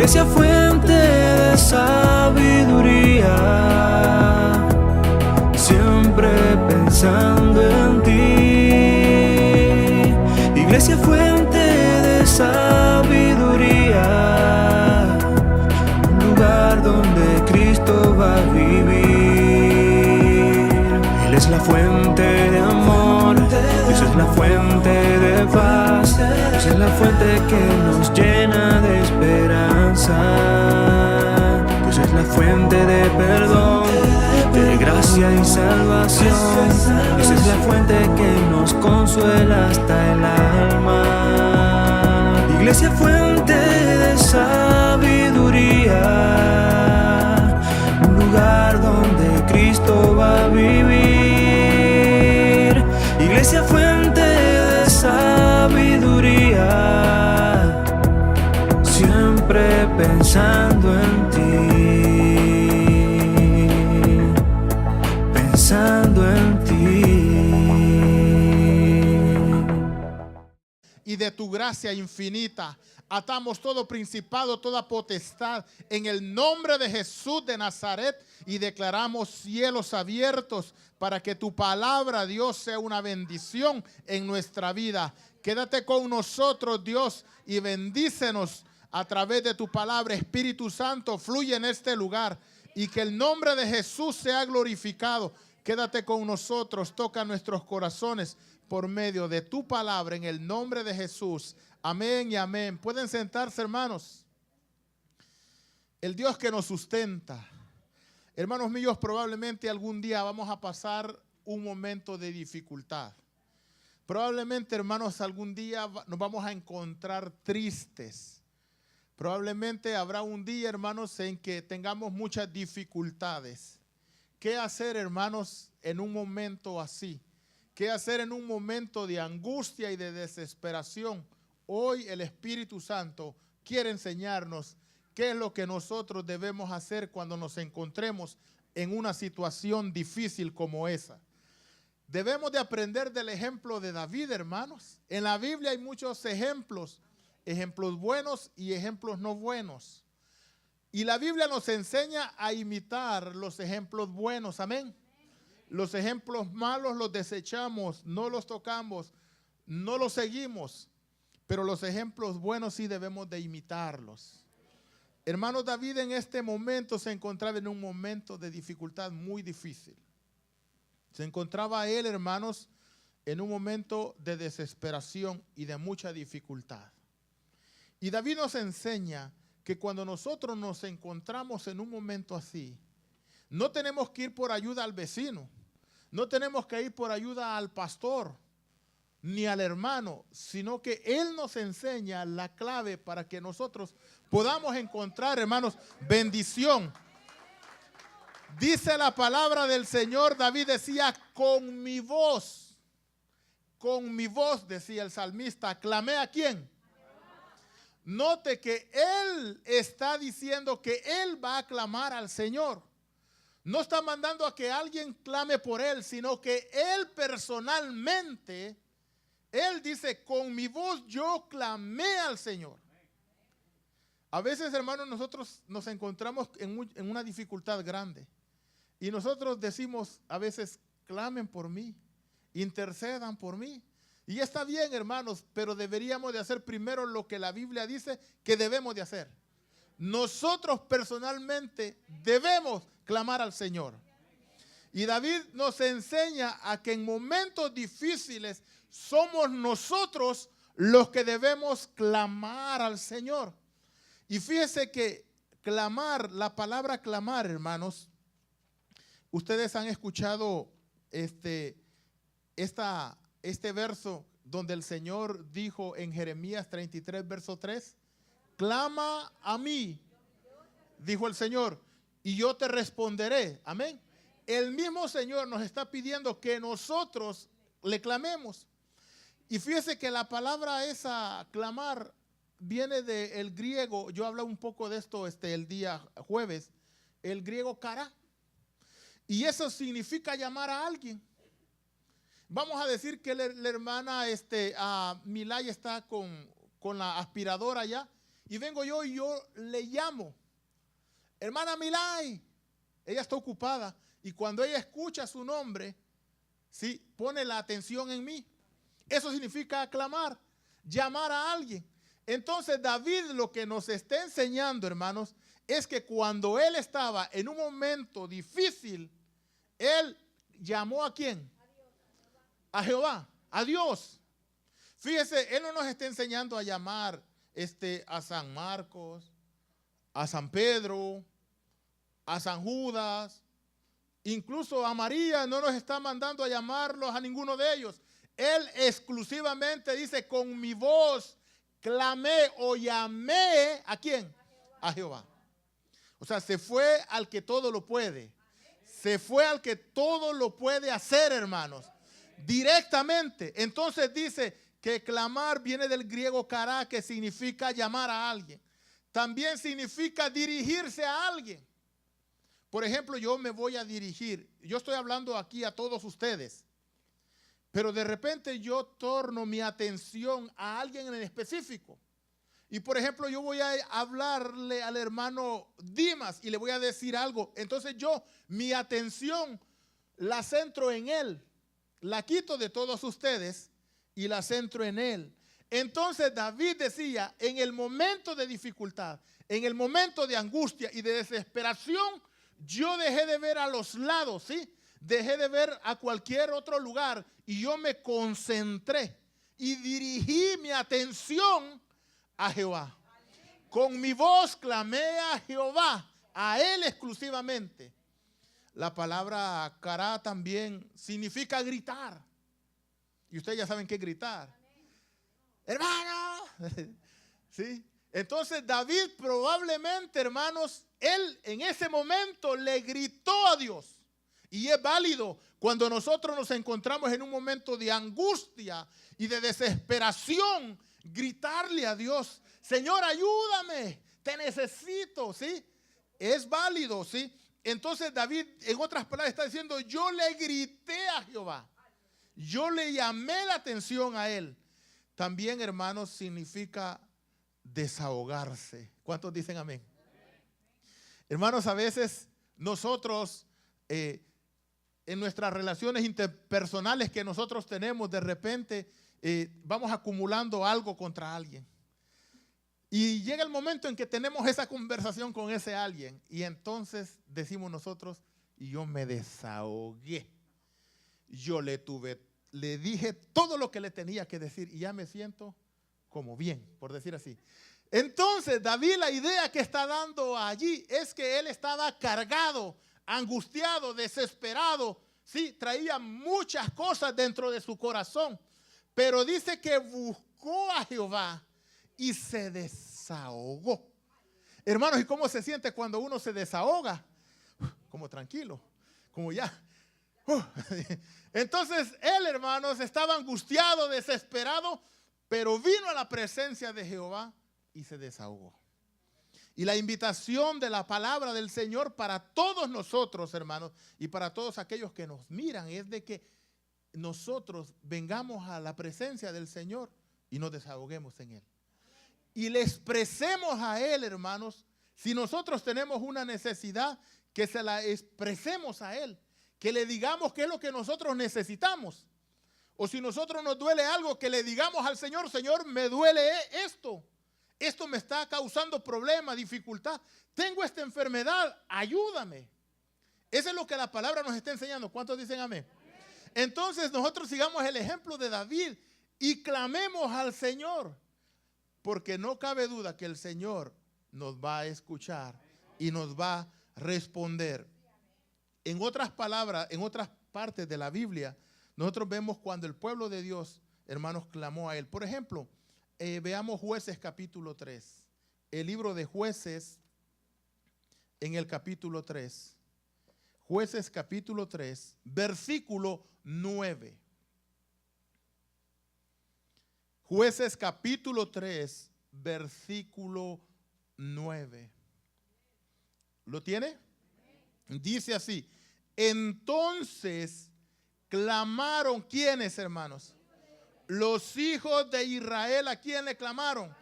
Iglesia fuente de sabiduría, siempre pensando en ti. Iglesia fuente de sabiduría, un lugar donde Cristo va a vivir. Él es la fuente de amor, Dios es la fuente de paz, Dios es la fuente que nos llena de esperanza. Dios es la fuente de perdón, de gracia y salvación. Dios es la fuente que nos consuela hasta el alma. Iglesia fuente de sabiduría, un lugar donde Cristo va a vivir. Iglesia fuente de sabiduría, siempre pensando en ti, pensando en ti. Y de tu gracia infinita atamos todo principado, toda potestad en el nombre de Jesús de Nazaret y declaramos cielos abiertos para que tu palabra, Dios, sea una bendición en nuestra vida. Quédate con nosotros, Dios, y bendícenos a través de tu palabra. Espíritu Santo, fluye en este lugar y que el nombre de Jesús sea glorificado. Quédate con nosotros, toca nuestros corazones por medio de tu palabra en el nombre de Jesús. Amén y amén. Pueden sentarse, hermanos. El Dios que nos sustenta. Hermanos míos, probablemente algún día vamos a pasar un momento de dificultad. Probablemente, hermanos, algún día nos vamos a encontrar tristes. Probablemente habrá un día, hermanos, en que tengamos muchas dificultades. ¿Qué hacer, hermanos, en un momento así? ¿Qué hacer en un momento de angustia y de desesperación? Hoy el Espíritu Santo quiere enseñarnos qué es lo que nosotros debemos hacer cuando nos encontremos en una situación difícil como esa. Debemos de aprender del ejemplo de David, hermanos. En la Biblia hay muchos ejemplos, ejemplos buenos y ejemplos no buenos. Y la Biblia nos enseña a imitar los ejemplos buenos, amén. Los ejemplos malos los desechamos, no los tocamos, no los seguimos. Pero los ejemplos buenos sí debemos de imitarlos. Hermano, David en este momento se encontraba en un momento de dificultad muy difícil. Se encontraba él, hermanos, en un momento de desesperación y de mucha dificultad. Y David nos enseña que cuando nosotros nos encontramos en un momento así, no tenemos que ir por ayuda al vecino, no tenemos que ir por ayuda al pastor, ni al hermano, sino que Él nos enseña la clave para que nosotros podamos encontrar, hermanos, bendición. Dice la palabra del Señor, David decía, con mi voz, decía el salmista, clamé ¿a quién? Note que Él está diciendo que Él va a clamar al Señor. No está mandando a que alguien clame por Él, sino que Él personalmente, Él dice, con mi voz yo clamé al Señor. A veces, hermanos, nosotros nos encontramos en una dificultad grande. Y nosotros decimos a veces, clamen por mí, intercedan por mí. Y está bien, hermanos, pero deberíamos de hacer primero lo que la Biblia dice que debemos de hacer. Nosotros personalmente debemos clamar al Señor. Y David nos enseña a que en momentos difíciles somos nosotros los que debemos clamar al Señor. Y fíjese que clamar, la palabra clamar, hermanos, ustedes han escuchado este verso donde el Señor dijo en Jeremías 33, verso 3, clama a mí, dijo el Señor, y yo te responderé. Amén. El mismo Señor nos está pidiendo que nosotros le clamemos. Y fíjese que la palabra esa, clamar, viene del griego. Yo hablé un poco de esto el día jueves. El griego kara. Y eso significa llamar a alguien. Vamos a decir que la hermana Milay está con la aspiradora allá Y vengo yo y yo le llamo, hermana Milay. Ella está ocupada y cuando ella escucha su nombre, ¿sí?, pone la atención en mí. Eso significa aclamar, llamar a alguien. Entonces David lo que nos está enseñando, hermanos, es que cuando él estaba en un momento difícil, él llamó ¿a quién? A Jehová, a Dios. Fíjese, él no nos está enseñando a llamar a San Marcos, a San Pedro, a San Judas, incluso a María. No nos está mandando a llamarlos a ninguno de ellos. Él exclusivamente dice, con mi voz clamé o llamé ¿a quién? A Jehová. O sea, se fue al que todo lo puede. Se fue al que todo lo puede hacer, hermanos. Directamente. Entonces dice que clamar viene del griego kará, que significa llamar a alguien. También significa dirigirse a alguien. Por ejemplo, yo me voy a dirigir. Yo estoy hablando aquí a todos ustedes. Pero de repente yo torno mi atención a alguien en específico. Y por ejemplo, yo voy a hablarle al hermano Dimas y le voy a decir algo. Entonces yo, mi atención la centro en él. La quito de todos ustedes y la centro en él. Entonces David decía, en el momento de dificultad, en el momento de angustia y de desesperación, yo dejé de ver a los lados, ¿sí? Dejé de ver a cualquier otro lugar y yo me concentré y dirigí mi atención a Jehová. Con mi voz clamé a Jehová, a él exclusivamente. La palabra kará también significa gritar. Y ustedes ya saben qué gritar. Hermano. ¿Sí? Entonces David probablemente, hermanos, él en ese momento le gritó a Dios. Y es válido cuando nosotros nos encontramos en un momento de angustia y de desesperación, gritarle a Dios, Señor, ayúdame, te necesito, ¿sí? Es válido, ¿sí? Entonces David, en otras palabras, está diciendo, yo le grité a Jehová. Yo le llamé la atención a él. También, hermanos, significa desahogarse. ¿Cuántos dicen amén? Hermanos, a veces nosotros, en nuestras relaciones interpersonales que nosotros tenemos, de repente vamos acumulando algo contra alguien. Y llega el momento en que tenemos esa conversación con ese alguien. Y entonces decimos nosotros, y yo me desahogué. Yo le dije todo lo que le tenía que decir y ya me siento como bien, por decir así. Entonces David, la idea que está dando allí es que él estaba cargado, angustiado, desesperado. Sí, traía muchas cosas dentro de su corazón, pero dice que buscó a Jehová y se desahogó. Hermanos, ¿y cómo se siente cuando uno se desahoga? Como tranquilo, como ya. Entonces él, hermanos, estaba angustiado, desesperado, pero vino a la presencia de Jehová y se desahogó. Y la invitación de la palabra del Señor para todos nosotros, hermanos, y para todos aquellos que nos miran, es de que nosotros vengamos a la presencia del Señor y nos desahoguemos en él. Y le expresemos a él, hermanos, si nosotros tenemos una necesidad, que se la expresemos a él. Que le digamos qué es lo que nosotros necesitamos. O si nosotros nos duele algo, que le digamos al Señor, Señor, me duele esto. Esto me está causando problemas, dificultad. Tengo esta enfermedad, ayúdame. Eso es lo que la palabra nos está enseñando. ¿Cuántos dicen amén? Entonces nosotros sigamos el ejemplo de David y clamemos al Señor. Porque no cabe duda que el Señor nos va a escuchar y nos va a responder. En otras palabras, en otras partes de la Biblia, nosotros vemos cuando el pueblo de Dios, hermanos, clamó a él. Por ejemplo, veamos Jueces capítulo 3. El libro de Jueces en el capítulo 3. Jueces capítulo 3, versículo 9. Jueces capítulo 3, versículo 9. ¿Lo tiene? Dice así: entonces clamaron, ¿quiénes, hermanos? Los hijos de Israel. ¿A quién le clamaron?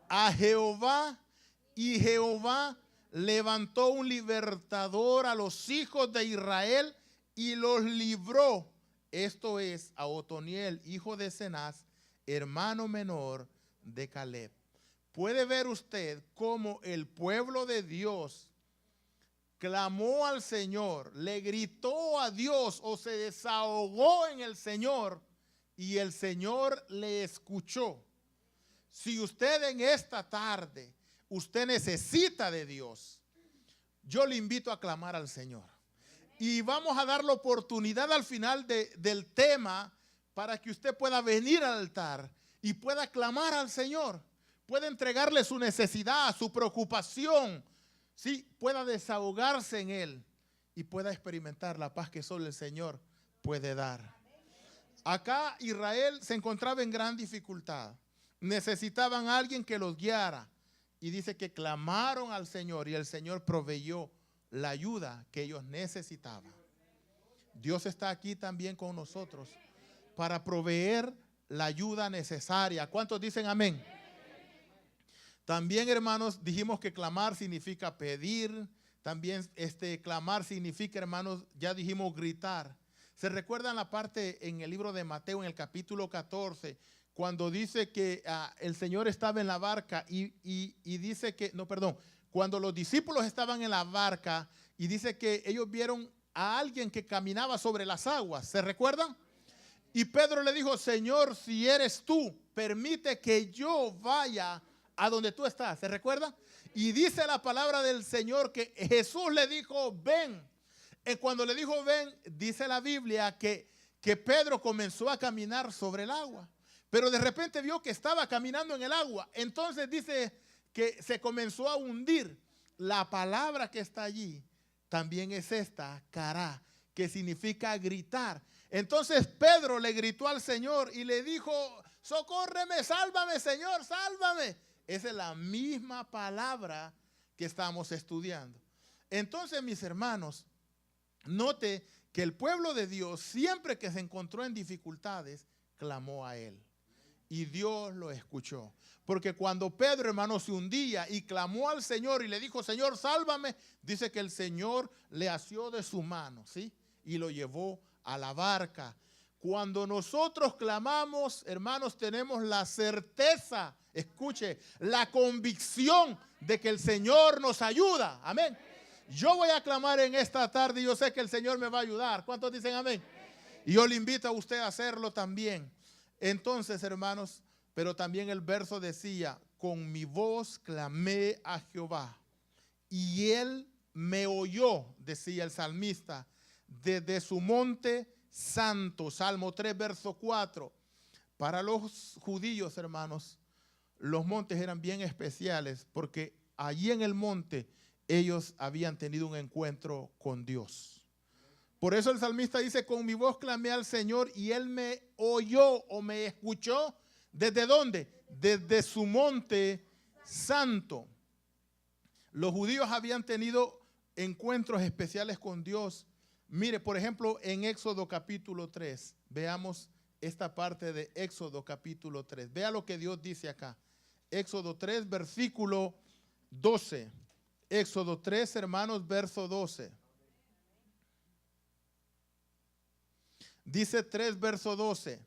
a Jehová, y Jehová levantó un libertador a los hijos de Israel y los libró. Esto es a Otoniel, hijo de Cenaz, hermano menor de Caleb. Puede ver usted cómo el pueblo de Dios clamó al Señor, le gritó a Dios o se desahogó en el Señor y el Señor le escuchó. Si usted en esta tarde, usted necesita de Dios, yo le invito a clamar al Señor. Y vamos a dar la oportunidad al final del tema para que usted pueda venir al altar y pueda clamar al Señor. Pueda entregarle su necesidad, su preocupación, ¿sí? Pueda desahogarse en Él y pueda experimentar la paz que solo el Señor puede dar. Acá Israel se encontraba en gran dificultad. Necesitaban a alguien que los guiara. Y dice que clamaron al Señor y el Señor proveyó la ayuda que ellos necesitaban. Dios está aquí también con nosotros para proveer la ayuda necesaria. ¿Cuántos dicen amén? También, hermanos, dijimos que clamar significa pedir. También clamar significa, hermanos, ya dijimos gritar. ¿Se recuerdan la parte en el libro de Mateo, en el capítulo 14, cuando dice que el Señor estaba en la barca y dice que, no, perdón, cuando los discípulos estaban en la barca y dice que ellos vieron a alguien que caminaba sobre las aguas? ¿Se recuerdan? Y Pedro le dijo, Señor, si eres tú, permite que yo vaya a donde tú estás. ¿Se recuerdan? Y dice la palabra del Señor que Jesús le dijo, ven. Y cuando le dijo ven, dice la Biblia que Pedro comenzó a caminar sobre el agua. Pero de repente vio que estaba caminando en el agua. Entonces dice que se comenzó a hundir. La palabra que está allí también es esta, cará, que significa gritar. Entonces Pedro le gritó al Señor y le dijo, socórreme, sálvame, Señor, sálvame. Esa es la misma palabra que estamos estudiando. Entonces, mis hermanos, note que el pueblo de Dios, siempre que se encontró en dificultades, clamó a Él. Y Dios lo escuchó. Porque cuando Pedro, hermano, se hundía y clamó al Señor y le dijo, Señor, sálvame, dice que el Señor le asió de su mano, ¿sí? Y lo llevó a la barca. Cuando nosotros clamamos, hermanos, tenemos la certeza, escuche, la convicción de que el Señor nos ayuda. Amén. Yo voy a clamar en esta tarde y yo sé que el Señor me va a ayudar. ¿Cuántos dicen amén? Y yo le invito a usted a hacerlo también. Entonces, hermanos, pero también el verso decía, con mi voz clamé a Jehová y Él me oyó, decía el salmista, desde su monte santo. Salmo 3, verso 4. Para los judíos, hermanos, los montes eran bien especiales porque allí en el monte ellos habían tenido un encuentro con Dios. Por eso el salmista dice, con mi voz clamé al Señor y Él me oyó o me escuchó. ¿Desde dónde? Desde su monte santo. Los judíos habían tenido encuentros especiales con Dios. Mire, por ejemplo, en Éxodo capítulo 3, veamos esta parte de Éxodo capítulo 3. Vea lo que Dios dice acá. Éxodo 3, versículo 12. Éxodo 3, hermanos, verso 12. Dice 3, verso 12.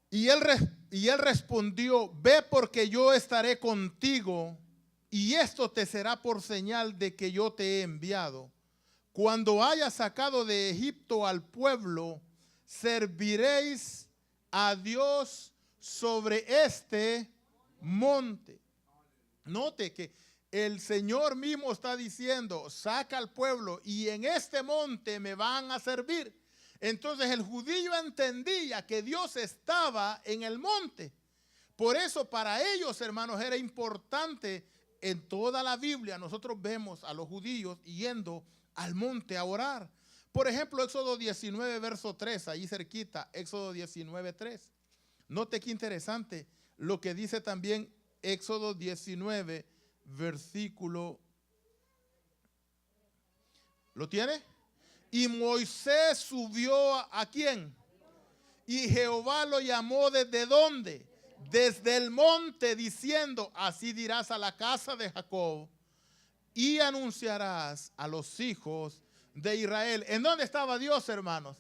Y él respondió, ve porque yo estaré contigo y esto te será por señal de que yo te he enviado. Cuando hayas sacado de Egipto al pueblo, serviréis a Dios sobre este monte. Note que el Señor mismo está diciendo, saca al pueblo y en este monte me van a servir. Entonces el judío entendía que Dios estaba en el monte. Por eso para ellos, hermanos, era importante. En toda la Biblia nosotros vemos a los judíos yendo al monte a orar. Por ejemplo, Éxodo 19, verso 3, ahí cerquita, Éxodo 19, 3. Note qué interesante lo que dice también Éxodo 19, versículo. ¿Lo tiene? Y Moisés subió ¿a quién? Y Jehová lo llamó ¿desde dónde? desde el monte diciendo, así dirás a la casa de Jacob y anunciarás a los hijos de Israel. ¿En dónde estaba Dios, hermanos?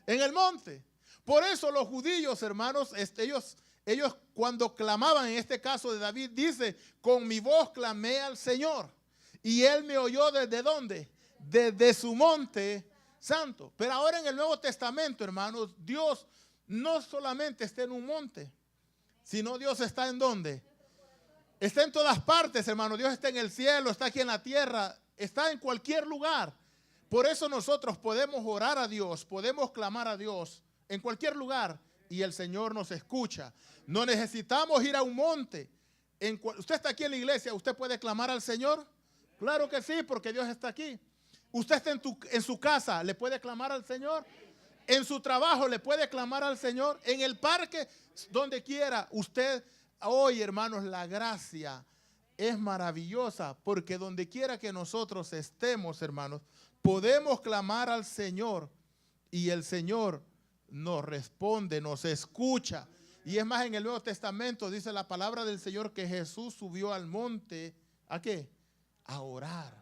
En el monte. Por eso los judíos, hermanos, ellos cuando clamaban, en este caso de David, dice, con mi voz clamé al Señor y Él me oyó ¿desde dónde? Desde su monte santo. Pero ahora en el Nuevo Testamento, hermanos, Dios no solamente está en un monte, sino Dios está ¿en dónde? Está en todas partes, hermanos. Dios está en el cielo, está aquí en la tierra, está en cualquier lugar. Por eso nosotros podemos orar a Dios, podemos clamar a Dios en cualquier lugar y el Señor nos escucha. No necesitamos ir a un monte. Usted está aquí en la iglesia, ¿usted puede clamar al Señor? Claro que sí, porque Dios está aquí. Usted está en su casa, ¿le puede clamar al Señor? En su trabajo, ¿le puede clamar al Señor? En el parque, donde quiera. Usted, hoy, hermanos, la gracia es maravillosa, porque donde quiera que nosotros estemos, hermanos, podemos clamar al Señor y el Señor nos responde, nos escucha. Y es más, en el Nuevo Testamento dice la palabra del Señor que Jesús subió al monte, ¿a qué? A orar.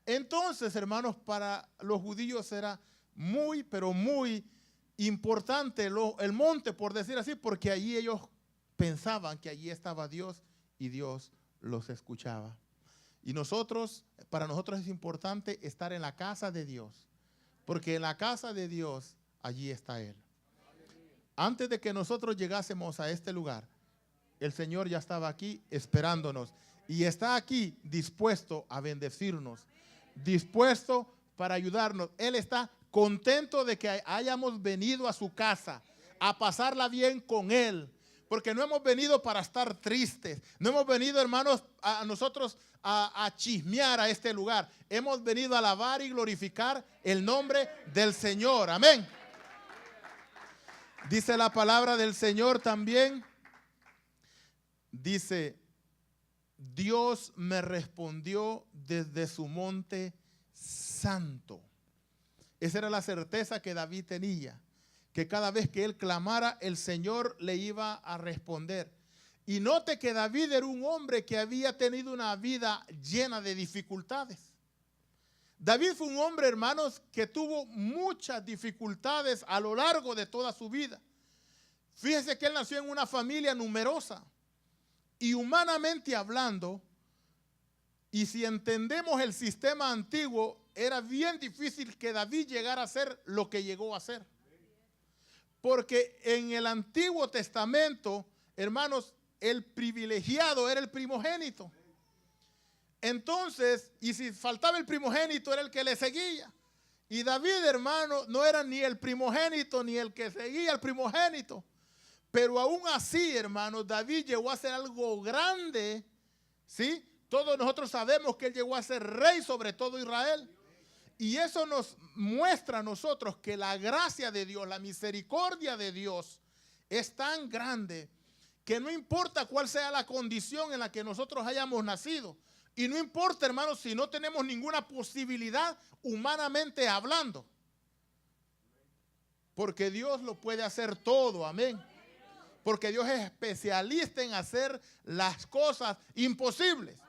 Entonces, hermanos, para los judíos era muy, pero muy importante el monte, por decir así, porque allí ellos pensaban que allí estaba Dios y Dios los escuchaba. Y para nosotros es importante estar en la casa de Dios, porque en la casa de Dios, allí está Él. Antes de que nosotros llegásemos a este lugar, el Señor ya estaba aquí esperándonos y está aquí dispuesto a bendecirnos, dispuesto para ayudarnos. Él está contento de que hayamos venido a su casa a pasarla bien con Él, porque no hemos venido para estar tristes, no hemos venido, hermanos, a nosotros a chismear a este lugar. Hemos venido a alabar y glorificar el nombre del Señor. Amén. Dice la palabra del Señor también, dice, Dios me respondió desde su monte santo. Esa era la certeza que David tenía, que cada vez que él clamara, el Señor le iba a responder. Y note que David era un hombre que había tenido una vida llena de dificultades. David fue un hombre, hermanos, que tuvo muchas dificultades a lo largo de toda su vida. Fíjese que él nació en una familia numerosa y humanamente hablando, y si entendemos el sistema antiguo, era bien difícil que David llegara a ser lo que llegó a ser. Porque en el Antiguo Testamento, hermanos, el privilegiado era el primogénito. Entonces, y si faltaba el primogénito, era el que le seguía. Y David, hermano, no era ni el primogénito ni el que seguía al primogénito. Pero aún así, hermano, David llegó a ser algo grande, ¿sí? Todos nosotros sabemos que él llegó a ser rey sobre todo Israel. Y eso nos muestra a nosotros que la gracia de Dios, la misericordia de Dios es tan grande que no importa cuál sea la condición en la que nosotros hayamos nacido. Y no importa, hermanos, si no tenemos ninguna posibilidad humanamente hablando. Porque Dios lo puede hacer todo, amén. Porque Dios es especialista en hacer las cosas imposibles.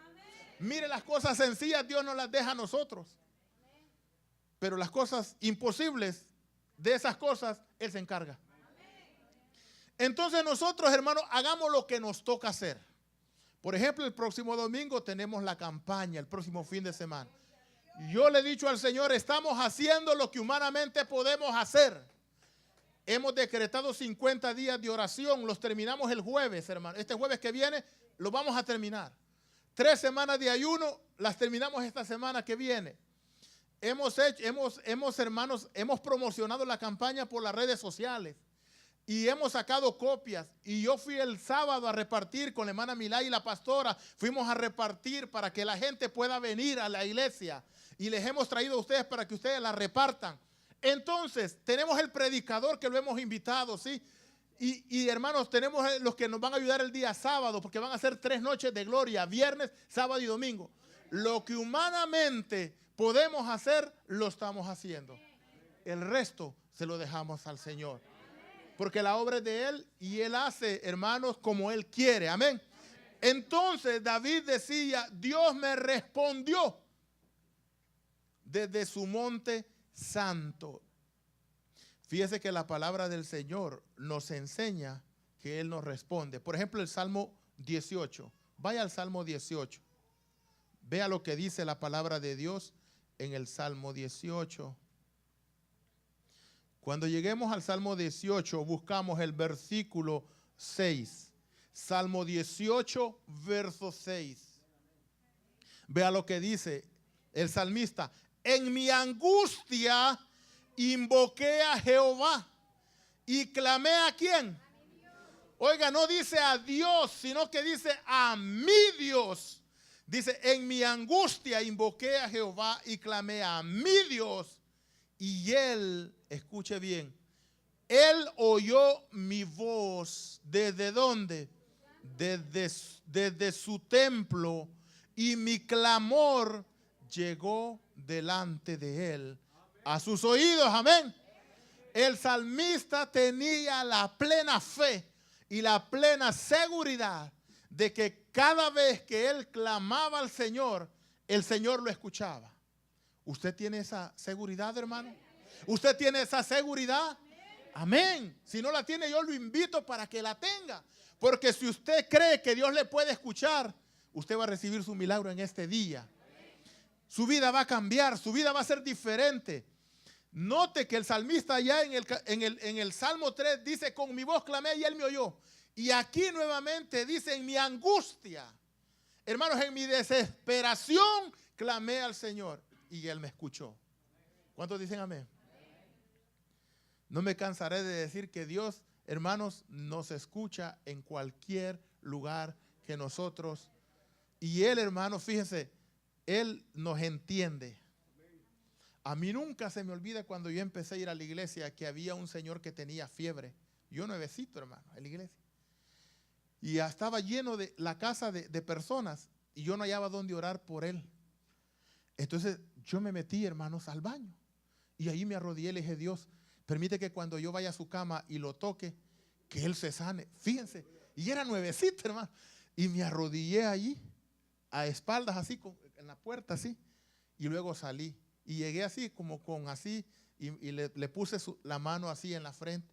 Mire, las cosas sencillas Dios nos las deja a nosotros. Pero las cosas imposibles, de esas cosas, Él se encarga. Entonces nosotros, hermanos, hagamos lo que nos toca hacer. Por ejemplo, el próximo domingo tenemos la campaña, el próximo fin de semana. Yo le he dicho al Señor, estamos haciendo lo que humanamente podemos hacer. Hemos decretado 50 días de oración, los terminamos el jueves, hermano. Este jueves que viene lo vamos a terminar. 3 semanas de ayuno, las terminamos esta semana que viene. Hermanos, hemos promocionado la campaña por las redes sociales y hemos sacado copias. Y yo fui el sábado a repartir con la hermana Milá y la pastora. Fuimos a repartir para que la gente pueda venir a la iglesia. Y les hemos traído a ustedes para que ustedes la repartan. Entonces, tenemos el predicador que lo hemos invitado, ¿sí? Y hermanos, tenemos los que nos van a ayudar el día sábado, porque van a ser 3 noches de gloria, viernes, sábado y domingo. Lo que humanamente podemos hacer, lo estamos haciendo. El resto se lo dejamos al Señor. Porque la obra es de Él y Él hace, hermanos, como Él quiere. Amén. Entonces David decía, Dios me respondió desde su monte santo. Fíjese que la palabra del Señor nos enseña que Él nos responde. Por ejemplo, el Salmo 18. Vaya al Salmo 18. Vea lo que dice la palabra de Dios en el Salmo 18. Cuando lleguemos al Salmo 18, buscamos el versículo 6. Salmo 18, verso 6. Vea lo que dice el salmista. En mi angustia invoqué a Jehová y clamé ¿a quién? Oiga, no dice a Dios, sino que dice a mi Dios. Dice, en mi angustia invoqué a Jehová y clamé a mi Dios. Y Él, escuche bien, Él oyó mi voz. ¿Desde dónde? Desde su templo. Y mi clamor llegó delante de Él a sus oídos. Amén. El salmista tenía la plena fe y la plena seguridad de que cada vez que él clamaba al Señor, el Señor lo escuchaba. ¿Usted tiene esa seguridad, hermano? ¿Usted tiene esa seguridad? Amén. Si no la tiene, yo lo invito para que la tenga. Porque si usted cree que Dios le puede escuchar, usted va a recibir su milagro en este día. Su vida va a cambiar, su vida va a ser diferente. Note que el salmista allá en el Salmo 3 dice, con mi voz clamé y Él me oyó. Y aquí nuevamente dice, en mi angustia, hermanos, en mi desesperación, clamé al Señor y Él me escuchó. ¿Cuántos dicen amén? No me cansaré de decir que Dios, hermanos, nos escucha en cualquier lugar que nosotros. Y Él, hermanos, fíjense, Él nos entiende. A mí nunca se me olvida cuando yo empecé a ir a la iglesia que había un señor que tenía fiebre. Yo nuevecito, hermano, en la iglesia. Y ya estaba lleno de la casa de personas y yo no hallaba dónde orar por él. Entonces yo me metí, hermanos, al baño. Y ahí me arrodillé y le dije, Dios, permite que cuando yo vaya a su cama y lo toque, que él se sane. Fíjense, y era nuevecito, hermano. Y me arrodillé allí, a espaldas así, en la puerta así. Y luego salí. Y llegué así, como con así, y le puse la mano así en la frente.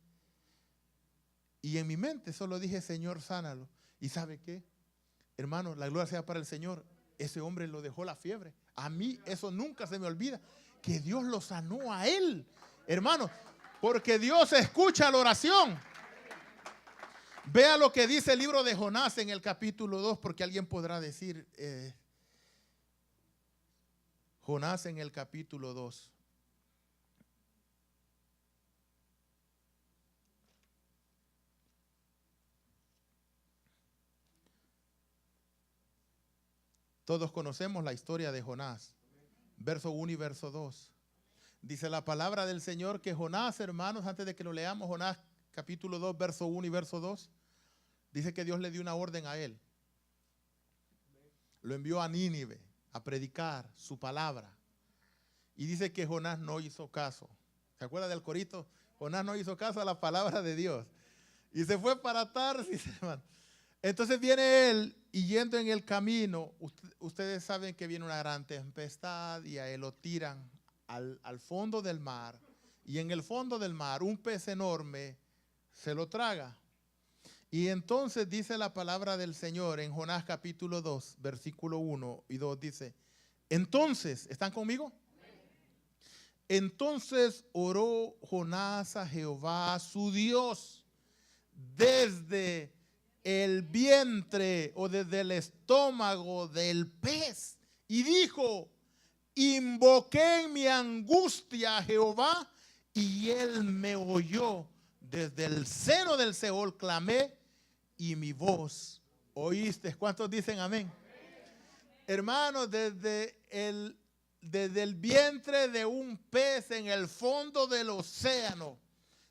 Y en mi mente solo dije, Señor, sánalo. ¿Y sabe qué? Hermano, la gloria sea para el Señor. Ese hombre lo dejó la fiebre. A mí eso nunca se me olvida. Que Dios lo sanó a él. Hermano, porque Dios escucha la oración. Vea lo que dice el libro de Jonás en el capítulo 2, porque alguien podrá decir... Jonás en el capítulo 2. Todos conocemos la historia de Jonás. Verso 1 y verso 2. Dice la palabra del Señor que Jonás, hermanos, antes de que lo leamos, Jonás capítulo 2, verso 1 y verso 2. Dice que Dios le dio una orden a él. Lo envió a Nínive a predicar su palabra. Y dice que Jonás no hizo caso. ¿Se acuerda del corito? Jonás no hizo caso a la palabra de Dios. Y se fue para Tarsis, hermano. Entonces viene él y yendo en el camino, ustedes saben que viene una gran tempestad y a él lo tiran al fondo del mar. Y en el fondo del mar un pez enorme se lo traga. Y entonces dice la palabra del Señor en Jonás capítulo 2, versículo 1 y 2 dice, entonces, ¿están conmigo? Entonces oró Jonás a Jehová su Dios desde el vientre o desde el estómago del pez y dijo, invoqué en mi angustia a Jehová y él me oyó. Desde el seno del Seol clamé y mi voz oíste. ¿Cuántos dicen amén? Hermanos, desde el vientre de un pez en el fondo del océano,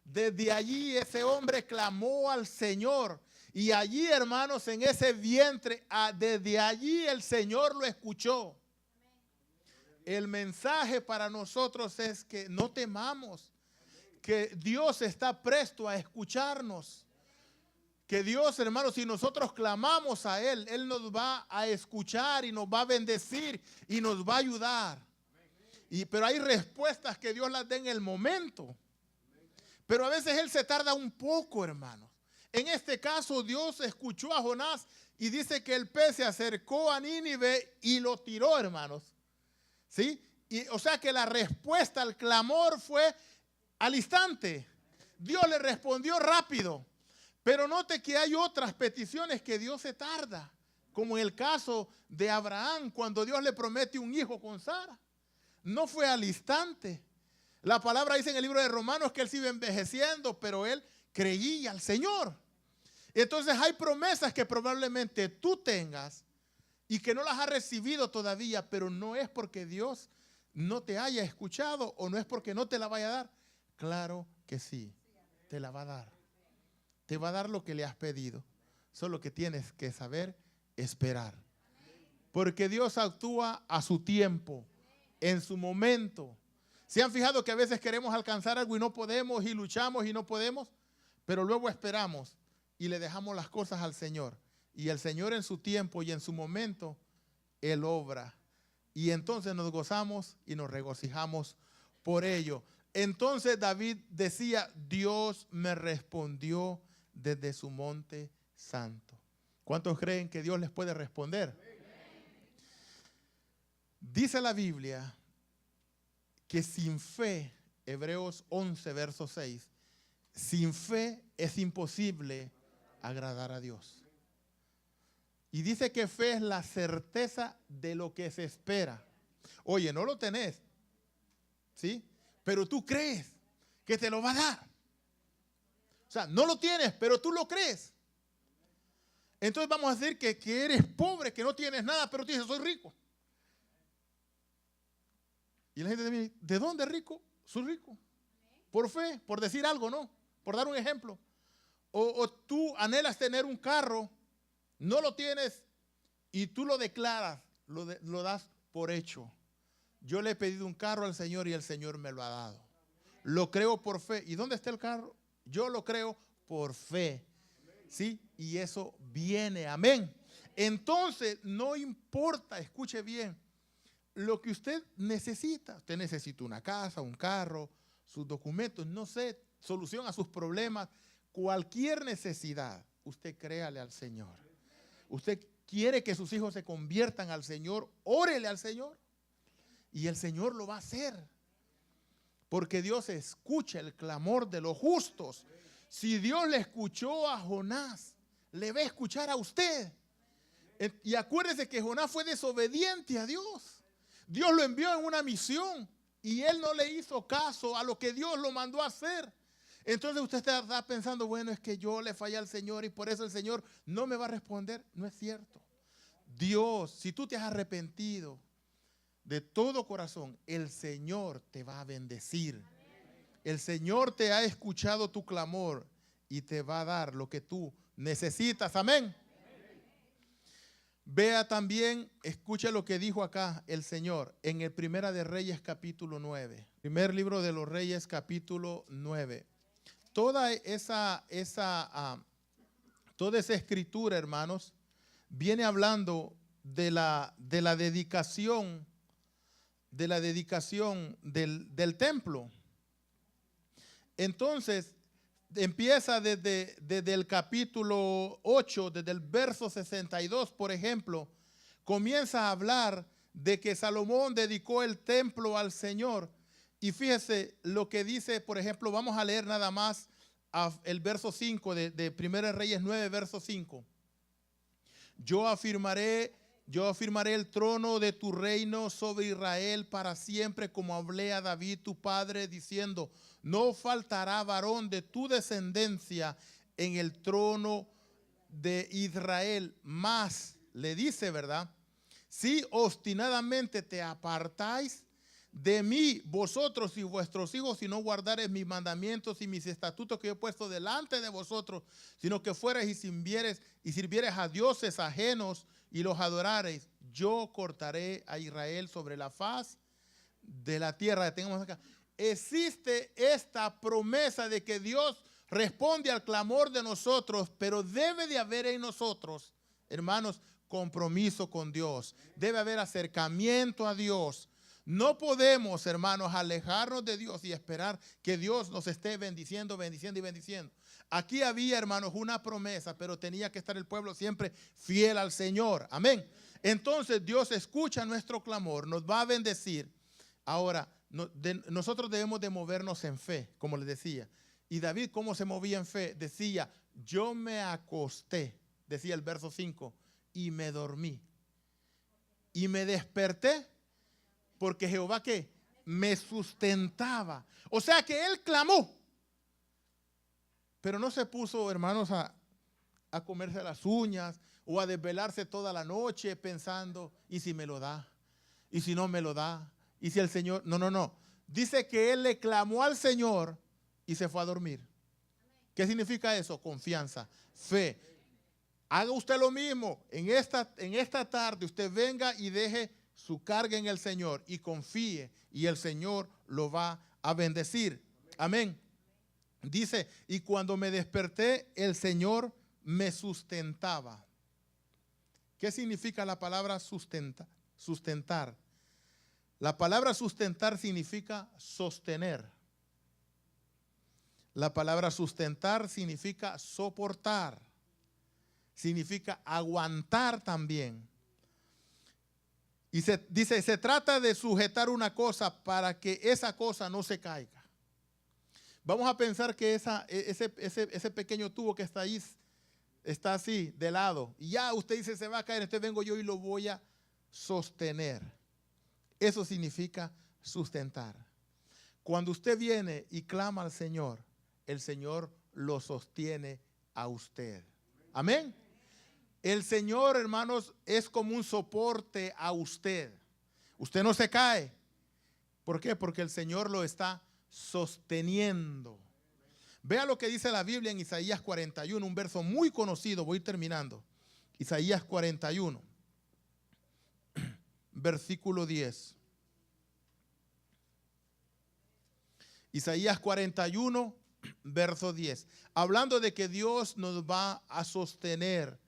desde allí ese hombre clamó al Señor. Y allí, hermanos, en ese vientre, desde allí el Señor lo escuchó. El mensaje para nosotros es que no temamos. que Dios está presto a escucharnos. Que Dios, hermanos, si nosotros clamamos a Él, Él nos va a escuchar y nos va a bendecir y nos va a ayudar. Pero hay respuestas que Dios las da en el momento. Pero a veces Él se tarda un poco, hermanos. En este caso, Dios escuchó a Jonás y dice que el pez se acercó a Nínive y lo tiró, hermanos. ¿Sí? O sea que la respuesta al clamor fue al instante. Dios le respondió rápido. Pero note que hay otras peticiones que Dios se tarda. Como en el caso de Abraham, cuando Dios le promete un hijo con Sara. No fue al instante. La palabra dice en el libro de Romanos que él se iba envejeciendo, pero él creía al Señor. Entonces hay promesas que probablemente tú tengas y que no las has recibido todavía, pero no es porque Dios no te haya escuchado o no es porque no te la vaya a dar. Claro que sí, te la va a dar. Te va a dar lo que le has pedido. Solo que tienes que saber esperar. Porque Dios actúa a su tiempo, en su momento. ¿Se han fijado que a veces queremos alcanzar algo y no podemos y luchamos y no podemos? Pero luego esperamos y le dejamos las cosas al Señor. Y el Señor en su tiempo y en su momento, Él obra. Y entonces nos gozamos y nos regocijamos por ello. Entonces David decía, Dios me respondió desde su monte santo. ¿Cuántos creen que Dios les puede responder? Dice la Biblia que sin fe, Hebreos 11, verso 6, sin fe es imposible agradar a Dios. Y dice que fe es la certeza de lo que se espera. Oye, no lo tenés, ¿sí? Pero tú crees que te lo va a dar. O sea, no lo tienes, pero tú lo crees. Entonces vamos a decir que eres pobre, que no tienes nada, pero tú dices, soy rico. Y la gente dice, ¿de dónde rico? Soy rico. Por fe, por decir algo, ¿no? Por dar un ejemplo. O tú anhelas tener un carro, no lo tienes y tú lo declaras, lo das por hecho. Yo le he pedido un carro al Señor y el Señor me lo ha dado. Lo creo por fe. ¿Y dónde está el carro? Yo lo creo por fe. ¿Sí? Y eso viene. Amén. Entonces, no importa, escuche bien, lo que usted necesita. Usted necesita una casa, un carro, sus documentos, no sé, solución a sus problemas. Cualquier necesidad, usted créale al Señor. Usted quiere que sus hijos se conviertan al Señor, órele al Señor. Y el Señor lo va a hacer. Porque Dios escucha el clamor de los justos. Si Dios le escuchó a Jonás, le va a escuchar a usted. Y acuérdese que Jonás fue desobediente a Dios. Dios lo envió en una misión y él no le hizo caso a lo que Dios lo mandó a hacer. Entonces usted está pensando, bueno, es que yo le fallé al Señor y por eso el Señor no me va a responder. No es cierto. Dios, si tú te has arrepentido de todo corazón, el Señor te va a bendecir. El Señor te ha escuchado tu clamor y te va a dar lo que tú necesitas. Amén. Vea también, escucha lo que dijo acá el Señor en el Primera de Reyes capítulo 9. Primer libro de los Reyes capítulo 9. Toda esa escritura, hermanos, viene hablando de la dedicación del templo. Entonces, empieza desde el capítulo 8, desde el verso 62, por ejemplo, comienza a hablar de que Salomón dedicó el templo al Señor. Y fíjese lo que dice, por ejemplo, vamos a leer nada más el verso 5 de 1 Reyes 9, verso 5. Yo afirmaré el trono de tu reino sobre Israel para siempre, como hablé a David tu padre, diciendo, no faltará varón de tu descendencia en el trono de Israel. Más, le dice, ¿verdad? Si obstinadamente te apartáis de mí, vosotros y vuestros hijos, si no guardareis mis mandamientos y mis estatutos que yo he puesto delante de vosotros, sino que fuereis y sirviereis a dioses ajenos y los adorareis, yo cortaré a Israel sobre la faz de la tierra. Tengamos acá. existe esta promesa de que Dios responde al clamor de nosotros, pero debe de haber en nosotros, hermanos, compromiso con Dios. Debe haber acercamiento a Dios. No podemos, hermanos, alejarnos de Dios y esperar que Dios nos esté bendiciendo, bendiciendo y bendiciendo. Aquí había, hermanos, una promesa, pero tenía que estar el pueblo siempre fiel al Señor. Amén. Entonces Dios escucha nuestro clamor, nos va a bendecir. Ahora, nosotros debemos de movernos en fe, como les decía. Y David, ¿cómo se movía en fe? Decía, yo me acosté, decía el verso 5, y me dormí. Y me desperté porque Jehová, ¿qué? Me sustentaba. O sea que él clamó. Pero no se puso, hermanos, a comerse las uñas o a desvelarse toda la noche pensando, ¿y si me lo da? ¿Y si no me lo da? ¿Y si el Señor? No, no, no. Dice que él le clamó al Señor y se fue a dormir. ¿Qué significa eso? Confianza, fe. Haga usted lo mismo. En esta tarde usted venga y deje su carga en el Señor y confíe y el Señor lo va a bendecir. Amén. Dice, y cuando me desperté, el Señor me sustentaba. ¿Qué significa la palabra sustentar? La palabra sustentar significa sostener. La palabra sustentar significa soportar. Significa aguantar también. Y dice, se trata de sujetar una cosa para que esa cosa no se caiga. Vamos a pensar que ese pequeño tubo que está ahí está así, de lado. Y ya usted dice, se va a caer, entonces vengo yo y lo voy a sostener. Eso significa sustentar. Cuando usted viene y clama al Señor, el Señor lo sostiene a usted. Amén. El Señor, hermanos, es como un soporte a usted. Usted no se cae. ¿Por qué? Porque el Señor lo está sosteniendo. Vea lo que dice la Biblia en Isaías 41, un verso muy conocido. Voy terminando. Isaías 41, versículo 10. Isaías 41, verso 10. Hablando de que Dios nos va a sostener.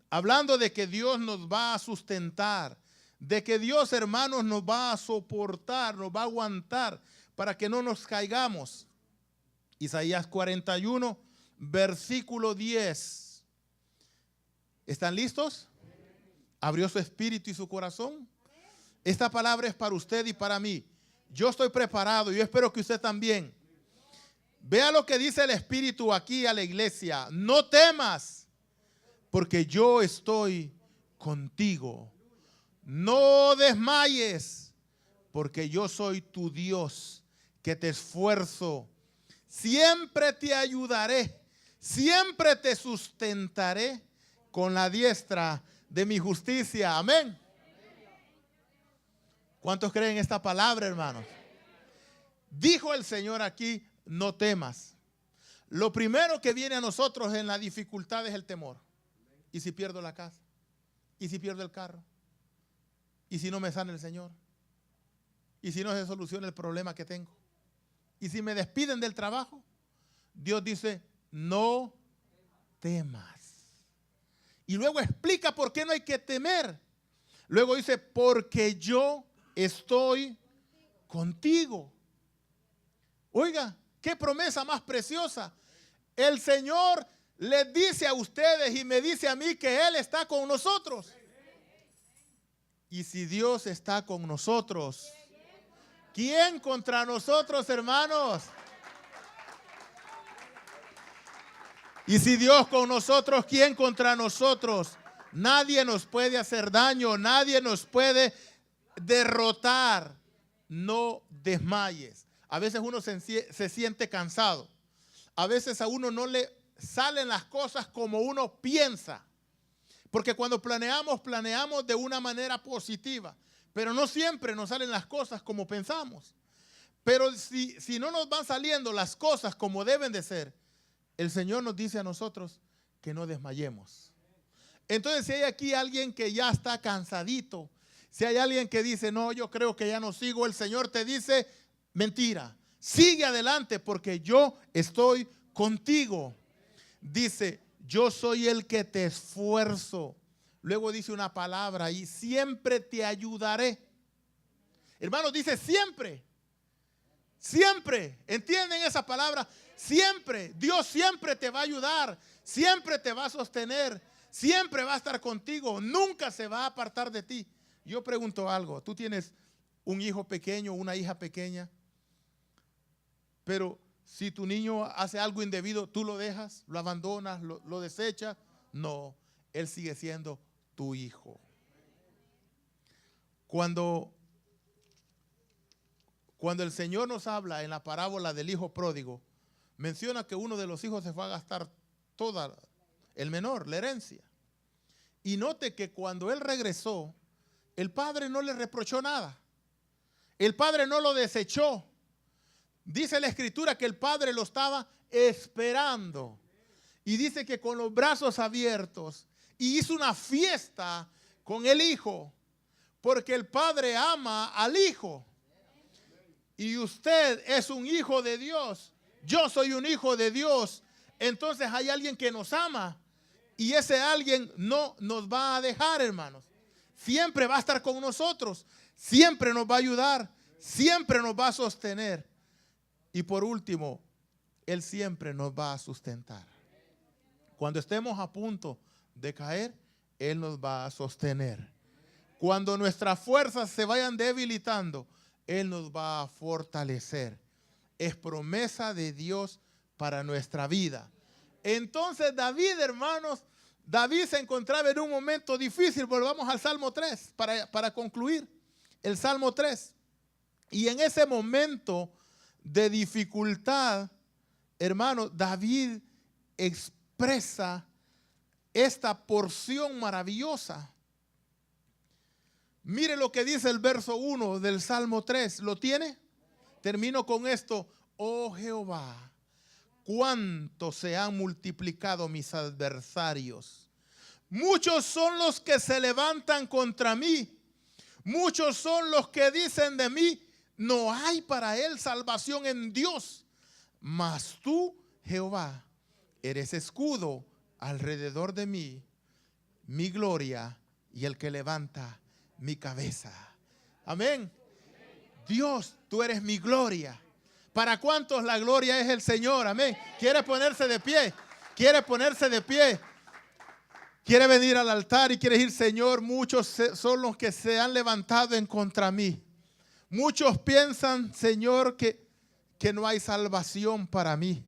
Hablando de que Dios nos va a sustentar. De que Dios, hermanos, nos va a soportar, nos va a aguantar para que no nos caigamos. Isaías 41, versículo 10. ¿Están listos? ¿Abrió su espíritu y su corazón? Esta palabra es para usted y para mí. Yo estoy preparado y yo espero que usted también. Vea lo que dice el Espíritu aquí a la iglesia. No temas, porque yo estoy contigo. No desmayes, porque yo soy tu Dios, que te esfuerzo. Siempre te ayudaré, siempre te sustentaré con la diestra de mi justicia. Amén. ¿Cuántos creen esta palabra, hermanos? Dijo el Señor aquí, no temas. Lo primero que viene a nosotros en la dificultad es el temor. ¿Y si pierdo la casa? ¿Y si pierdo el carro? ¿Y si no me sana el Señor? ¿Y si no se soluciona el problema que tengo? ¿Y si me despiden del trabajo? Dios dice, no temas. Y luego explica por qué no hay que temer. Luego dice, porque yo estoy contigo. Oiga, qué promesa más preciosa. El Señor les dice a ustedes y me dice a mí que Él está con nosotros. Y si Dios está con nosotros, ¿quién contra nosotros, hermanos? Y si Dios con nosotros, ¿quién contra nosotros? Nadie nos puede hacer daño, nadie nos puede derrotar. No desmayes. A veces uno se siente cansado. A veces a uno no le salen las cosas como uno piensa. Porque cuando planeamos de una manera positiva. Pero no siempre nos salen las cosas como pensamos. Pero si no nos van saliendo las cosas como deben de ser, el Señor nos dice a nosotros que no desmayemos. Entonces, si hay aquí alguien que ya está cansadito, si hay alguien que dice, no, yo creo que ya no sigo, el Señor te dice, mentira. Sigue adelante porque yo estoy contigo. Dice, yo soy el que te esfuerzo. Luego dice una palabra y siempre te ayudaré. Hermanos, dice siempre. Siempre. ¿Entienden esa palabra? Siempre. Dios siempre te va a ayudar. Siempre te va a sostener. Siempre va a estar contigo. Nunca se va a apartar de ti. Yo pregunto algo. Tú tienes un hijo pequeño, una hija pequeña. Pero si tu niño hace algo indebido, ¿tú lo dejas? ¿Lo abandonas? ¿Lo desechas? No. Él sigue siendo tu hijo. Cuando el Señor nos habla en la parábola del hijo pródigo, menciona que uno de los hijos se fue a gastar toda, el menor, la herencia. Y note que cuando él regresó, el padre no le reprochó nada. El padre no lo desechó. Dice la escritura que el padre lo estaba esperando. Y dice que con los brazos abiertos, y hizo una fiesta con el hijo, porque el padre ama al hijo. Y usted es un hijo de Dios. Yo soy un hijo de Dios. Entonces hay alguien que nos ama. Y ese alguien no nos va a dejar, hermanos. Siempre va a estar con nosotros. Siempre nos va a ayudar. Siempre nos va a sostener. Y por último, Él siempre nos va a sustentar. Cuando estemos a punto de caer, Él nos va a sostener. Cuando nuestras fuerzas se vayan debilitando, Él nos va a fortalecer. Es promesa de Dios para nuestra vida. Entonces David, hermanos, David se encontraba en un momento difícil. Volvamos al Salmo 3 para concluir. El Salmo 3. Y en ese momento de dificultad, hermanos, David expresa esta porción maravillosa. Mire lo que dice el verso 1 del Salmo 3. ¿Lo tiene? Termino con esto. Oh Jehová, cuánto se han multiplicado mis adversarios. Muchos son los que se levantan contra mí. Muchos son los que dicen de mí, no hay para él salvación en Dios. Mas tú, Jehová, eres escudo alrededor de mí, mi gloria y el que levanta mi cabeza. Amén. Dios, tú eres mi gloria. ¿Para cuántos la gloria es el Señor? Amén. ¿Quiere ponerse de pie? ¿Quiere ponerse de pie? ¿Quiere venir al altar y quiere decir, Señor, muchos son los que se han levantado en contra mí? Muchos piensan, Señor, que no hay salvación para mí.